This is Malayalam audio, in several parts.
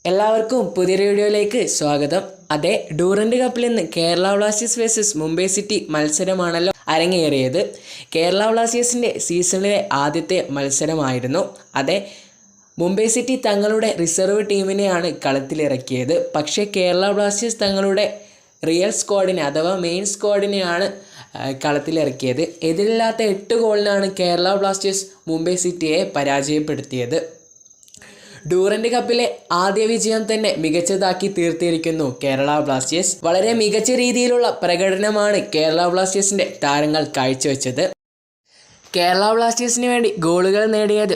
എല്ലാവർക്കും പുതിയൊരു വീഡിയോയിലേക്ക് സ്വാഗതം. അതെ, ഡ്യൂറന്റ് കപ്പിൽ നിന്ന് Kerala Blasters versus Mumbai City മത്സരമാണല്ലോ അരങ്ങേറിയത്. കേരള ബ്ലാസ്റ്റേഴ്സിൻ്റെ സീസണിലെ ആദ്യത്തെ മത്സരമായിരുന്നു. അതെ, മുംബൈ സിറ്റി തങ്ങളുടെ റിസർവ് ടീമിനെയാണ് കളത്തിലിറക്കിയത്. പക്ഷേ കേരള ബ്ലാസ്റ്റേഴ്സ് തങ്ങളുടെ റിയൽ സ്ക്വാഡിനെ അഥവാ മെയിൻ സ്ക്വാഡിനെയാണ് കളത്തിലിറക്കിയത്. എതിരില്ലാത്ത 8 ഗോളിനാണ് കേരള ബ്ലാസ്റ്റേഴ്സ് മുംബൈ സിറ്റിയെ പരാജയപ്പെടുത്തിയത്. ഡ്യൂറന്റ് കപ്പിലെ ആദ്യ വിജയം തന്നെ മികച്ചതാക്കി തീർത്തിരിക്കുന്നു കേരള ബ്ലാസ്റ്റേഴ്സ്. വളരെ മികച്ച രീതിയിലുള്ള പ്രകടനമാണ് കേരള ബ്ലാസ്റ്റേഴ്സിൻ്റെ താരങ്ങൾ കാഴ്ചവെച്ചത്. കേരള ബ്ലാസ്റ്റേഴ്സിന് വേണ്ടി ഗോളുകൾ നേടിയത്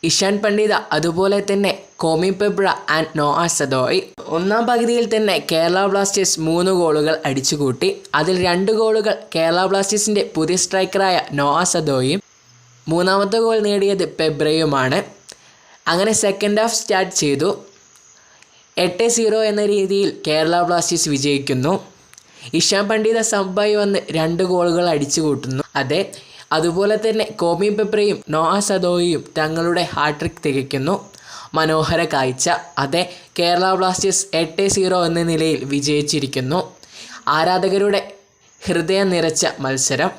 ഇഷാൻ പണ്ഡിത, അതുപോലെ തന്നെ കോമി പെബ്ര ആൻഡ് നോആ സദോയി. ഒന്നാം പകുതിയിൽ തന്നെ കേരള ബ്ലാസ്റ്റേഴ്സ് 3 ഗോളുകൾ അടിച്ചുകൂട്ടി. അതിൽ 2 ഗോളുകൾ കേരള ബ്ലാസ്റ്റേഴ്സിൻ്റെ പുതിയ സ്ട്രൈക്കറായ നോആ സദോയും, മൂന്നാമത്തെ ഗോൾ നേടിയത് പെബ്രയുമാണ്. അങ്ങനെ സെക്കൻഡ് ഹാഫ് സ്റ്റാർട്ട് ചെയ്തു. 8-0 എന്ന രീതിയിൽ കേരള ബ്ലാസ്റ്റേഴ്സ് വിജയിക്കുന്നു. ഇഷാൻ പണ്ഡിത സബ്ബായി വന്ന് 2 ഗോളുകൾ അടിച്ചു കൂട്ടുന്നു. അതെ, അതുപോലെ തന്നെ കോമി പെബ്രയും നോആ സദോയിയും തങ്ങളുടെ ഹാട്രിക് തികയ്ക്കുന്നു. മനോഹര കാഴ്ച. അതെ, കേരള ബ്ലാസ്റ്റേഴ്സ് 8-0 എന്ന നിലയിൽ വിജയിച്ചിരിക്കുന്നു. ആരാധകരുടെ ഹൃദയം നിറച്ച മത്സരം.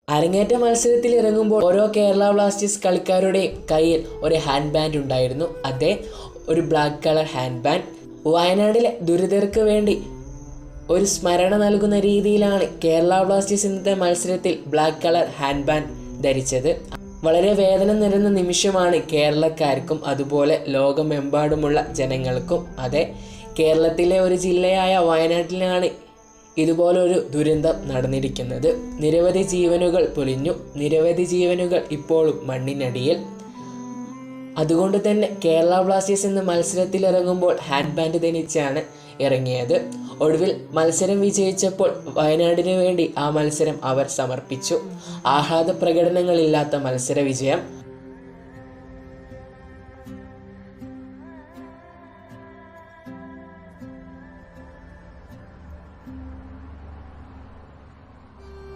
അരങ്ങേറ്റ മത്സരത്തിൽ ഇറങ്ങുമ്പോൾ ഓരോ കേരള ബ്ലാസ്റ്റേഴ്സ് കളിക്കാരുടെയും കയ്യിൽ ഒരു ഹാൻഡ് ബാൻഡ് ഉണ്ടായിരുന്നു. അതെ, ഒരു ബ്ലാക്ക് കളർ ഹാൻഡ് ബാൻഡ്. വയനാട്ടിലെ ദുരിതർക്ക് വേണ്ടി ഒരു സ്മരണ നൽകുന്ന രീതിയിലാണ് കേരള ബ്ലാസ്റ്റേഴ്സ് ഇന്നത്തെ മത്സരത്തിൽ ബ്ലാക്ക് കളർ ഹാൻഡ് ബാൻഡ് ധരിച്ചത്. വളരെ വേദന നിറഞ്ഞ നിമിഷമാണ് കേരളക്കാർക്കും അതുപോലെ ലോകമെമ്പാടുമുള്ള ജനങ്ങൾക്കും. അതെ, കേരളത്തിലെ ഒരു ജില്ലയായ വയനാട്ടിലാണ് ഇതുപോലൊരു ദുരന്തം നടന്നിരിക്കുന്നത്. നിരവധി ജീവനുകൾ പൊലിഞ്ഞു, നിരവധി ജീവനുകൾ ഇപ്പോഴും മണ്ണിനടിയിൽ. അതുകൊണ്ട് തന്നെ കേരള ബ്ലാസ്റ്റേഴ്സ് എന്ന മത്സരത്തിലിറങ്ങുമ്പോൾ ഹാൻഡ് ബാൻഡ് ധരിച്ചാണ് ഇറങ്ങിയത്. ഒടുവിൽ മത്സരം വിജയിച്ചപ്പോൾ വയനാടിനു വേണ്ടി ആ മത്സരം അവർ സമർപ്പിച്ചു. ആഹ്ലാദ പ്രകടനങ്ങളില്ലാത്ത മത്സര വിജയം.